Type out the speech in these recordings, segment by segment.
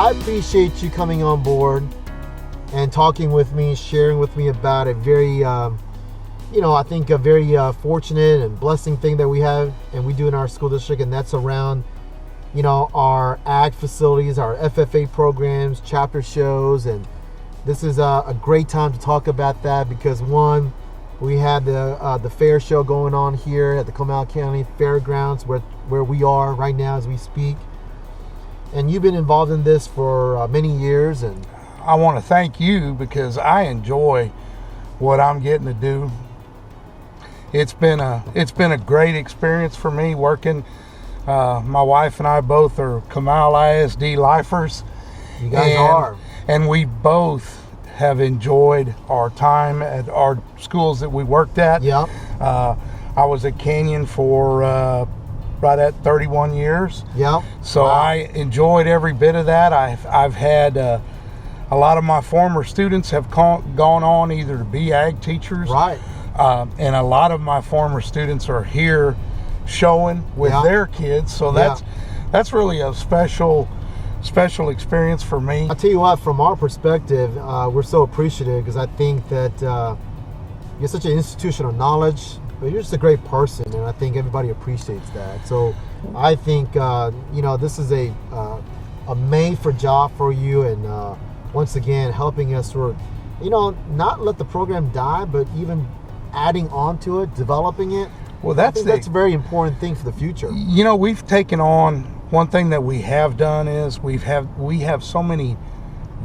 I appreciate you coming on board and talking with me, sharing with me about a very, I think a very fortunate and blessing thing that we have and we do in our school district, and that's around, our ag facilities, our FFA programs, chapter shows, and this is a great time to talk about that because one, we had the fair show going on here at the Comal County Fairgrounds where we are right now as we speak. And you've been involved in this for many years. And I want to thank you because I enjoy what I'm getting to do. It's been a great experience for me working. My wife and I both are Comal ISD lifers. You guys are. And we both have enjoyed our time at our schools that we worked at. Yep. I was at Canyon for right at 31 years. Yep. So wow. I enjoyed every bit of that. I've had a lot of my former students have gone on either to be ag teachers. Right. And a lot of my former students are here showing with their kids. So that's really a special experience for me. I'll tell you what, from our perspective, we're so appreciative because I think that you're such an institution of knowledge, but you're just a great person, and I think everybody appreciates that. So I think, this is a made for job for you, and once again, helping us sort of, not let the program die, but even adding on to it, developing it. Well, that's a very important thing for the future. We've taken on, one thing that we have done is we have so many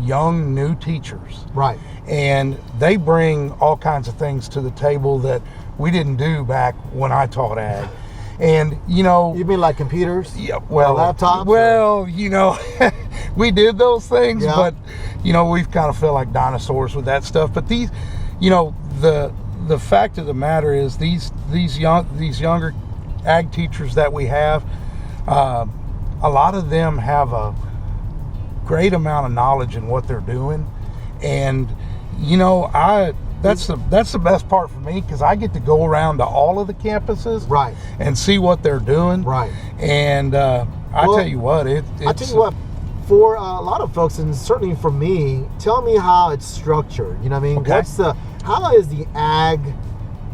young new teachers. Right. And they bring all kinds of things to the table that we didn't do back when I taught ag. And you mean like computers? Yeah, well, laptops? Well, we did those things, but we've kind of felt like dinosaurs with that stuff. But these, the fact of the matter is these younger ag teachers that we have, a lot of them have a great amount of knowledge in what they're doing, and that's the best part for me because I get to go around to all of the campuses, right, and see what they're doing, right. And I tell you what, for a lot of folks, and certainly for me, tell me how it's structured. Okay. How is the ag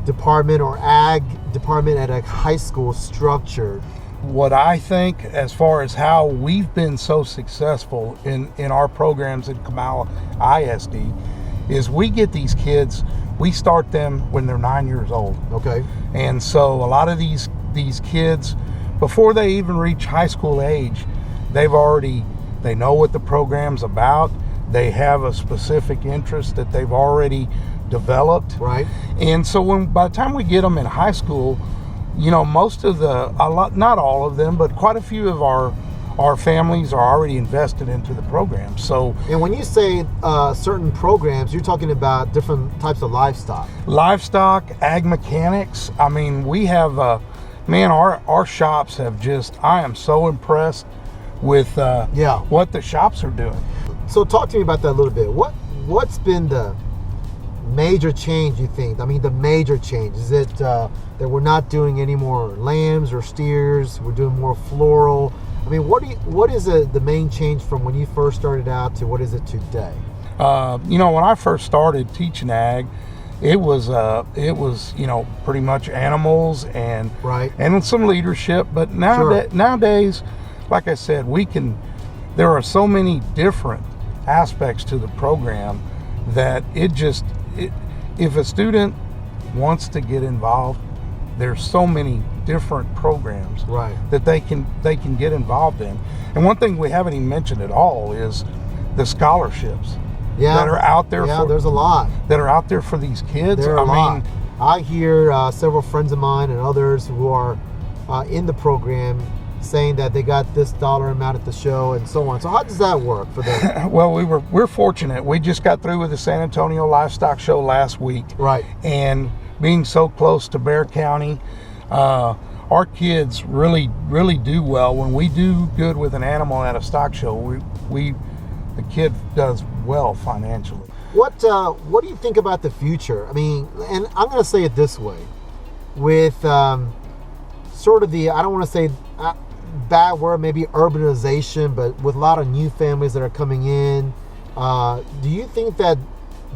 department or ag department at a high school structured? What I think, as far as how we've been so successful in our programs at Comal ISD, is we get these kids, we start them when they're 9 years old. Okay. And so a lot of these kids, before they even reach high school age, they know what the program's about. They have a specific interest that they've already developed. Right. And so by the time we get them in high school, most of not all of them, but quite a few of our families are already invested into the program. So, and when you say certain programs, you're talking about different types of livestock, ag mechanics. I mean, we have, our shops have I am so impressed with what the shops are doing. So talk to me about that a little bit. What's been the major change, you think? I mean, the major change, is it that we're not doing any more lambs or steers, we're doing more floral? I mean, what is the main change from when you first started out to what is it today? When I first started teaching ag, it was pretty much animals and right, and some leadership. But nowadays, like I said, there are so many different aspects to the program that if a student wants to get involved, there's so many different programs that they can get involved in. And one thing we haven't even mentioned at all is the scholarships that are out there. There's a lot that are out there for these kids. I hear several friends of mine and others who are in the program saying that they got this dollar amount at the show and so on. So how does that work for them? Well, we're fortunate. We just got through with the San Antonio Livestock Show last week. Right. And being so close to Bexar County, our kids really do well. When we do good with an animal at a stock show, the kid does well financially. What do you think about the future? I mean, and I'm going to say it this way, with sort of I don't want to say bad word, maybe urbanization, but with a lot of new families that are coming in, do you think that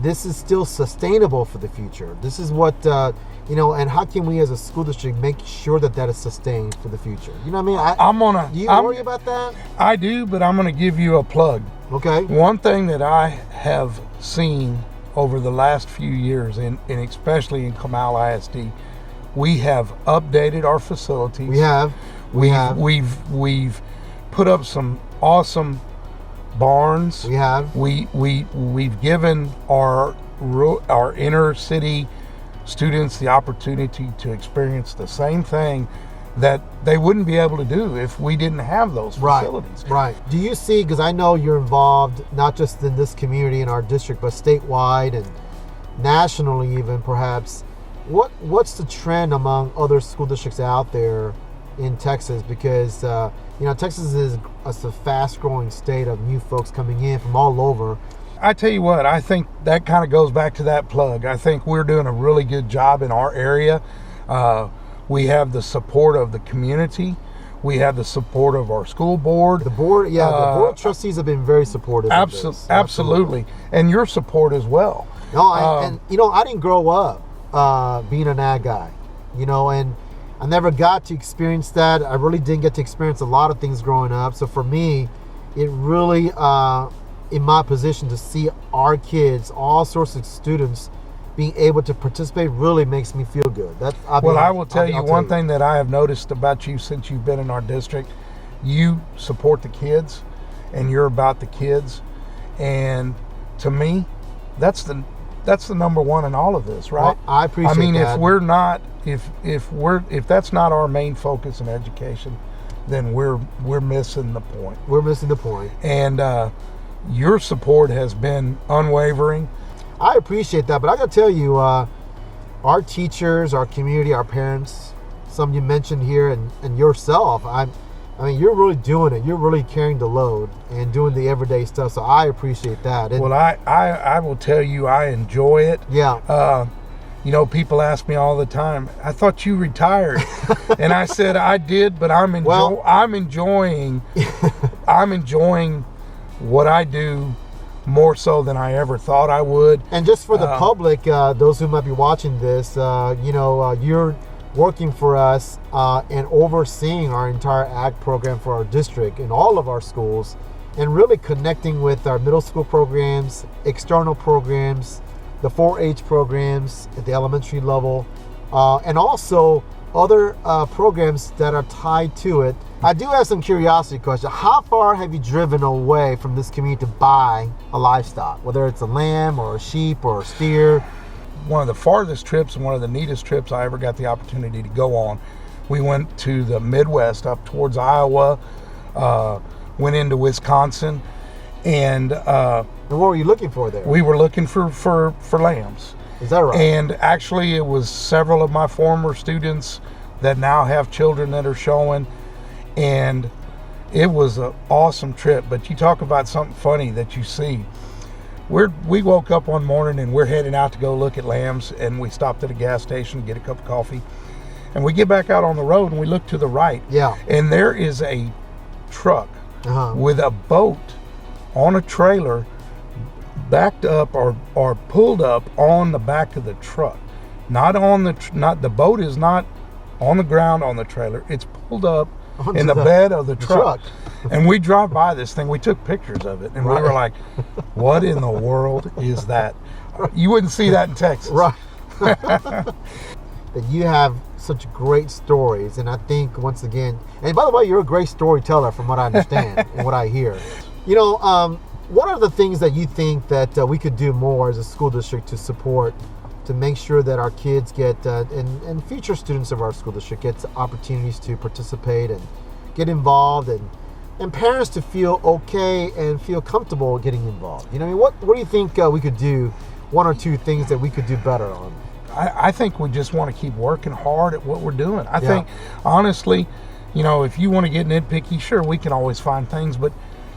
this is still sustainable for the future? This is what, and how can we as a school district make sure that that is sustained for the future? You know what I mean? Do you worry about that? I do, but I'm going to give you a plug. Okay. One thing that I have seen over the last few years, and especially in Comal ISD, we have updated our facilities. We've put up some awesome barns. We've given our inner city students the opportunity to experience the same thing that they wouldn't be able to do if we didn't have those facilities. Right. Do you see, because I know you're involved not just in this community in our district, but statewide and nationally even perhaps, what's the trend among other school districts out there in Texas? Because Texas is a fast growing state of new folks coming in from all over. I tell you what, I think that kind of goes back to that plug. I think we're doing a really good job in our area. We have the support of the community. We have the support of our school board. The board of trustees have been very supportive. Absolutely. And your support as well. No, I didn't grow up being an ag guy, and I never got to experience that. I really didn't get to experience a lot of things growing up. So for me, it really, in my position, to see our kids, all sorts of students, being able to participate really makes me feel good. I will tell you one thing that I have noticed about you since you've been in our district. You support the kids, and you're about the kids. And to me, that's the number one in all of this, right? Well, I appreciate that. If we're not, if that's not our main focus in education, then we're missing the point. We're missing the point. And your support has been unwavering. I appreciate that, but I got to tell you, our teachers, our community, our parents, some you mentioned here, and yourself. I mean, you're really doing it. You're really carrying the load and doing the everyday stuff. So I appreciate that. And, well, I will tell you, I enjoy it. Yeah. People ask me all the time, I thought you retired. And I said, I did, but I'm enjoying what I do more so than I ever thought I would. And just for the public, those who might be watching this, you're working for us and overseeing our entire ag program for our district and all of our schools, and really connecting with our middle school programs, external programs, the 4-H programs at the elementary level, and also other programs that are tied to it. I do have some curiosity question. How far have you driven away from this community to buy a livestock, whether it's a lamb or a sheep or a steer? One of the farthest trips and one of the neatest trips I ever got the opportunity to go on, we went to the Midwest up towards Iowa, went into Wisconsin, and what were you looking for there? We were looking for lambs. Is that right? And actually it was several of my former students that now have children that are showing, and it was an awesome trip. But you talk about something funny that you see. We woke up one morning and we're heading out to go look at lambs, and we stopped at a gas station to get a cup of coffee, and we get back out on the road and we look to the right. Yeah. And there is a truck with a boat on a trailer backed up or pulled up on the back of the truck. The boat is not on the ground on the trailer. It's pulled up in the bed of the truck. And we drive by this thing. We took pictures of it, and we were like, what in the world is that? You wouldn't see that in Texas. Right. That you have such great stories, and I think once again, and by the way, you're a great storyteller from what I understand and what I hear. What are the things that you think that we could do more as a school district to support, to make sure that our kids get, and future students of our school district get opportunities to participate and get involved, and parents to feel okay and feel comfortable getting involved? What do you think we could do, one or two things that we could do better on? I think we just want to keep working hard at what we're doing. I think, honestly, if you want to get nitpicky, sure, we can always find things, but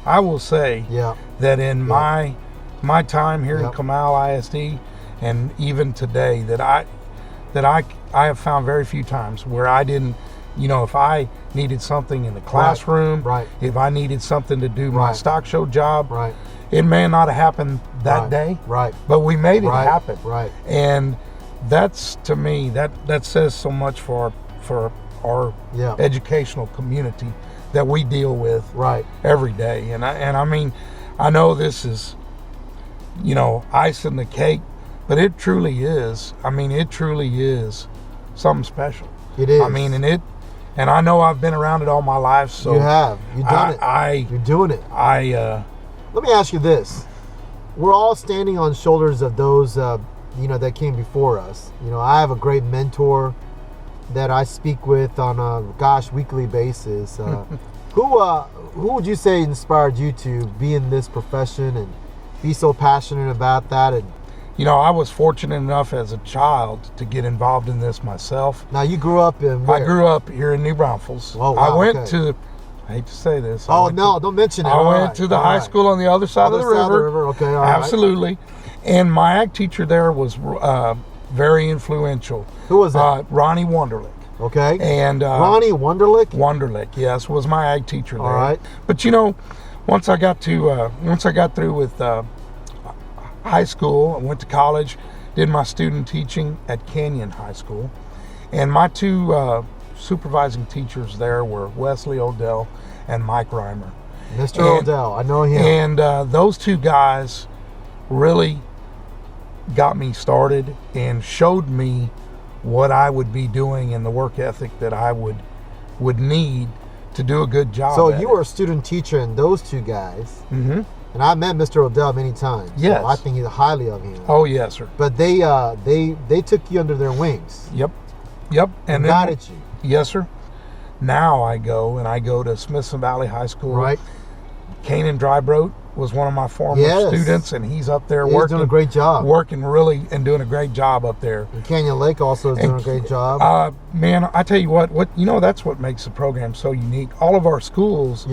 I will say that in my time here in Comal ISD, and even today, that I have found very few times where I didn't You know, if I needed something in the classroom, Right. if I needed something to do my Right. stock show job, Right. it may not have happened that day, Right. but we made it Right. happen. Right. And that's, to me, that says so much for our Yeah. educational community that we deal with Right. every day. And I mean, I know this is, you know, icing the cake, but it truly is. I mean, it truly is something special. It is. I mean, and I know I've been around it all my life. So you have. You've done it. You're doing it. Let me ask you this. We're all standing on shoulders of those, that came before us. You know, I have a great mentor that I speak with on a, weekly basis. Who would you say inspired you to be in this profession and be so passionate about that? And you know, I was fortunate enough as a child to get involved in this myself. Now, you grew up in where? I grew up here in New Braunfels. Oh, wow, I went to, I hate to say this. Don't mention it. I went to the high school on the other side of the river. Okay, all right. Absolutely. And my ag teacher there was very influential. Who was that? Ronnie Wunderlich. Okay. And Ronnie Wunderlich? Wunderlich, yes, was my ag teacher there. All right. But you know, once I got through with high school, I went to college, did my student teaching at Canyon High School, and my two supervising teachers there were Wesley Odell and Mike Reimer. Mr. Odell, I know him. And those two guys really got me started and showed me what I would be doing and the work ethic that I would need to do a good job. So you were a student teacher and those two guys. Mm-hmm. And I met Mr. Odell many times. Yes. So I think highly of him. Oh yes, sir. But they took you under their wings. Yep. And guided you. Yes, sir. Now I go to Smithson Valley High School. Right. Kanan Drybrote was one of my former students, and he's up there working. Doing a great job. Working really and doing a great job up there. And Canyon Lake also is doing a great job. Man, I tell you what that's what makes the program so unique. All of our schools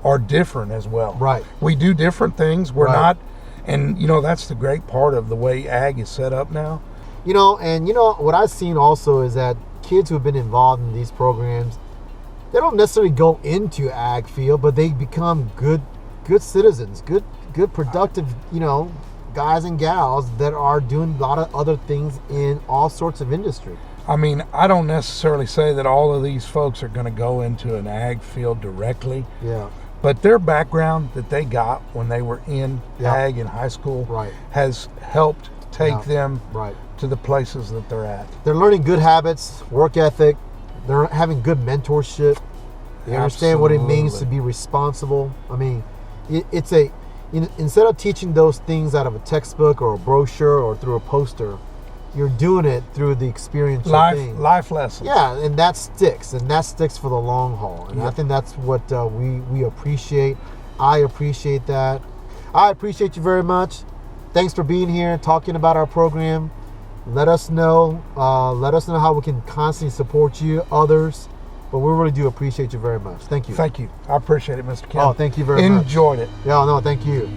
are different as well. Right. We do different things. We're not, and that's the great part of the way ag is set up now. What I've seen also is that kids who have been involved in these programs, they don't necessarily go into ag field, but they become good citizens, good productive, guys and gals that are doing a lot of other things in all sorts of industry. I mean, I don't necessarily say that all of these folks are going to go into an ag field directly. Yeah. But their background that they got when they were in ag in high school has helped take them to the places that they're at. They're learning good habits, work ethic. They're having good mentorship. They understand what it means to be responsible. I mean, instead of teaching those things out of a textbook or a brochure or through a poster, you're doing it through the experience. Life lessons. Yeah, and that sticks for the long haul. And I think that's what we appreciate. I appreciate that. I appreciate you very much. Thanks for being here and talking about our program. Let us know how we can constantly support you, others. But we really do appreciate you very much. Thank you. Thank you. I appreciate it, Mr. Kim. Oh, thank you very much. Enjoyed it. Yeah, no, thank you.